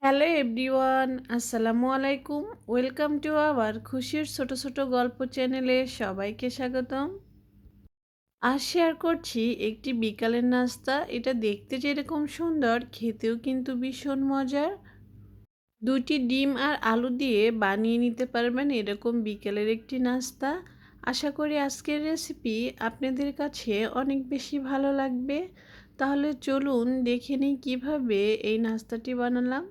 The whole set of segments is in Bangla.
হ্যালো এভরিওয়ান, আসসালামু আলাইকুম। ওয়েলকাম টু আওয়ার খুশির ছোট ছোট গল্প চ্যানেলে সবাইকে স্বাগতম। আজ শেয়ার করছি একটি বিকালের নাস্তা। এটা দেখতে যেরকম সুন্দর, খেতেও কিন্তু ভীষণ মজার। দুটি ডিম আর আলু দিয়ে বানিয়ে নিতে পারবেন এরকম বিকেলের একটি নাস্তা। আশা করি আজকের রেসিপি আপনাদের কাছে অনেক বেশি ভালো লাগবে। তাহলে চলুন দেখে নিই কীভাবে এই নাস্তাটি বানালাম।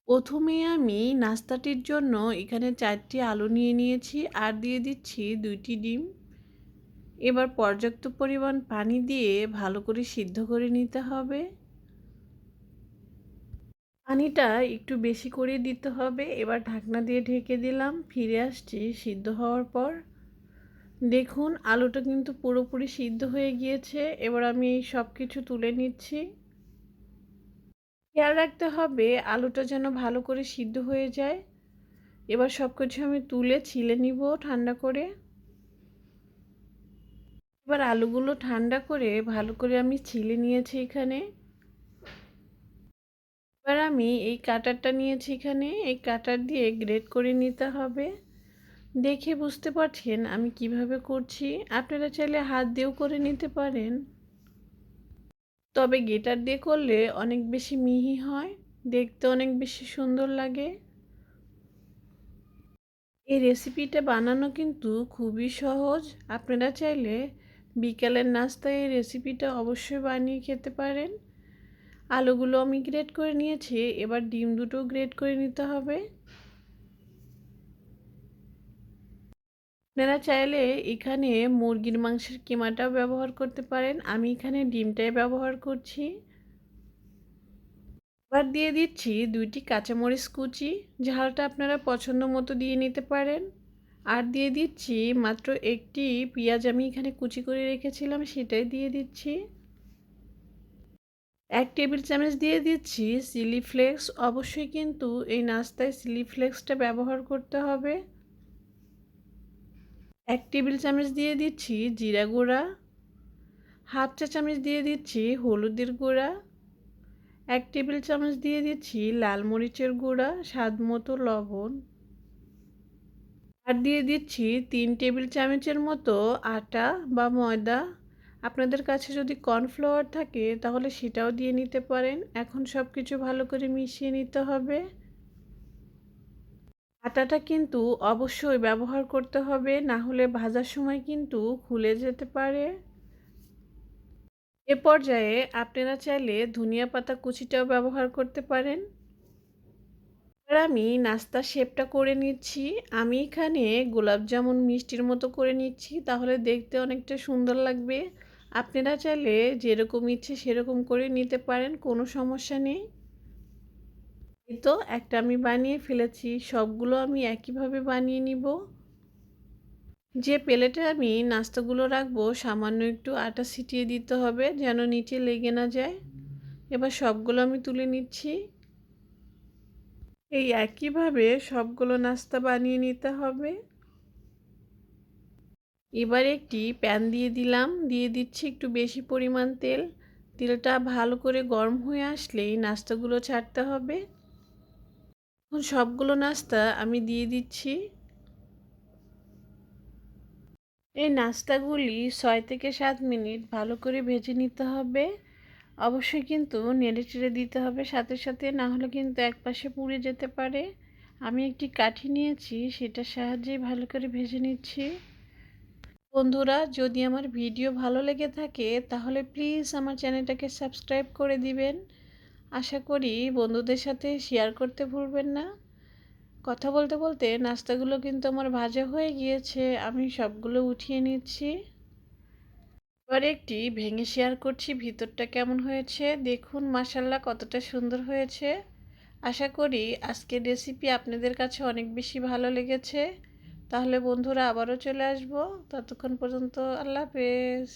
প্রথমে আমি নাস্তাটির জন্য এখানে 4টি আলু নিয়ে নিয়েছি আর দিয়ে দিচ্ছি 2টি ডিম। এবার পর্যাপ্ত পরিমাণ পানি দিয়ে ভালো করে সিদ্ধ করে নিতে হবে। পানিটা একটু বেশি করে দিতে হবে। এবার ঢাকনা দিয়ে ঢেকে দিলাম, ফিরে আসছি সিদ্ধ হওয়ার পর। দেখুন আলুটা কিন্তু পুরোপুরি সিদ্ধ হয়ে গিয়েছে। এবার আমি এই সব কিছু তুলে নিচ্ছি। খেয়াল রাখতে হবে আলুটা যেন ভালো করে সিদ্ধ হয়ে যায়। এবার সব কিছু আমি তুলে ছিলে নিব ঠান্ডা করে। এবার আলুগুলো ঠান্ডা করে ভালো করে আমি ছিলে নিয়েছি এখানে। এবার আমি এই কাটারটা নিয়েছি এখানে, এই কাটার দিয়ে গ্রেট করে নিতে হবে। দেখে বুঝতে পারছেন আমি কিভাবে করছি। আপনারা চাইলে হাত দিয়েও করে নিতে পারেন, তবে গ্রেটার দিয়ে করলে অনেক বেশি মিহি হয়, দেখতে অনেক বেশি সুন্দর লাগে। এই রেসিপিটা বানানো কিন্তু খুবই সহজ। আপনারা চাইলে বিকালের নাস্তায় এই রেসিপিটা অবশ্যই বানিয়ে খেতে পারেন। আলুগুলো আমি গ্রেট করে নিয়েছি, এবার ডিম দুটো গ্রেট করে নিতে হবে। আপনারা চাইলে এখানে মুরগির মাংসের কিমাটাও ব্যবহার করতে পারেন, আমি এখানে ডিমটাই ব্যবহার করছি। এবার দিয়ে দিচ্ছি 2টি কাঁচামরিচ কুচি, ঝালটা আপনারা পছন্দ মতো দিয়ে নিতে পারেন। আর দিয়ে দিচ্ছি মাত্র একটি পেঁয়াজ, আমি এখানে কুচি করে রেখেছিলাম সেটাই দিয়ে দিচ্ছি। 1 টেবিল চামচ দিয়ে দিচ্ছি চিলি ফ্লেক্স। অবশ্যই কিন্তু এই নাস্তায় চিলি ফ্লেক্সটা ব্যবহার করতে হবে। 1 টেবিল চামচ দিয়ে দিচ্ছি জিরা গুঁড়া। হাফ চা চামচ দিয়ে দিচ্ছি হলুদের গুঁড়া। 1 টেবিল চামচ দিয়ে দিচ্ছি লাল মরিচের গুঁড়া, স্বাদ মতো লবণ। আর দিয়ে দিচ্ছি 3 টেবিল চামচের মতো আটা বা ময়দা। আপনাদের কাছে যদি কর্নফ্লাওয়ার থাকে তাহলে সেটাও দিয়ে নিতে পারেন। এখন সব কিছু ভালো করে মিশিয়ে নিতে হবে। আটাটা কিন্তু অবশ্যই ব্যবহার করতে হবে, না হলে ভাজার সময় কিন্তু খুলে যেতে পারে। এ পর্যায়ে আপনারা চাইলে ধনিয়া পাতা কুচিটাও ব্যবহার করতে পারেন। এবার আমি নাস্তার শেপটা করে নিচ্ছি। আমি এখানে গোলাপ জামুন মিষ্টির মতো করে নিচ্ছি, তাহলে দেখতে অনেকটা সুন্দর লাগবে। আপনারা চাইলে যেরকম ইচ্ছে সেরকম করে নিতে পারেন, কোনো সমস্যা নেই। এই তো একটা আমি বানিয়ে ফেলেছি, সবগুলো আমি একইভাবে বানিয়ে নিব। যে প্লেটে আমি নাস্তাগুলো রাখবো সামান্য একটু আটা ছিটিয়ে দিতে হবে যেন নিচে লেগে না যায়। এবার সবগুলো আমি তুলে নিচ্ছি। এই একইভাবে সবগুলো নাস্তা বানিয়ে নিতে হবে। এবার একটি প্যান দিয়ে দিলাম, দিয়ে দিচ্ছি একটু বেশি পরিমাণ তেল। তেলটা ভালো করে গরম হয়ে আসলেই নাস্তাগুলো ছাড়তে হবে। এখন সবগুলো নাস্তা আমি দিয়ে দিচ্ছি। এই নাস্তাগুলি 6 থেকে 7 মিনিট ভালো করে ভেজে নিতে হবে। অবশ্যই কিন্তু নেড়েচেড়ে দিতে হবে সাথে সাথে, না হলে কিন্তু একপাশে পুড়ে যেতে পারে। আমি একটি কাঠি নিয়েছি, সেটার সাহায্যেই ভালো করে ভেজে নিচ্ছি। বন্ধুরা, যদি আমার ভিডিও ভালো লেগে থাকে তাহলে প্লিজ আমার চ্যানেলটাকে সাবস্ক্রাইব করে দিবেন। আশা করি বন্ধুদের সাথে শেয়ার করতে ভুলবেন না। কথা বলতে বলতে নাস্তাগুলো কিন্তু আমার ভাজা হয়ে গিয়েছে, আমি সবগুলো উঠিয়ে নিচ্ছি। এবার একটি ভেঙে শেয়ার করছি ভিতরটা কেমন হয়েছে। দেখুন মাশাআল্লাহ কতটা সুন্দর হয়েছে। আশা করি আজকের রেসিপি আপনাদের কাছে অনেক বেশি ভালো লেগেছে। তাহলে বন্ধুরা আবারও চলে আসবো, ততক্ষণ পর্যন্ত আল্লাহ হাফেজ।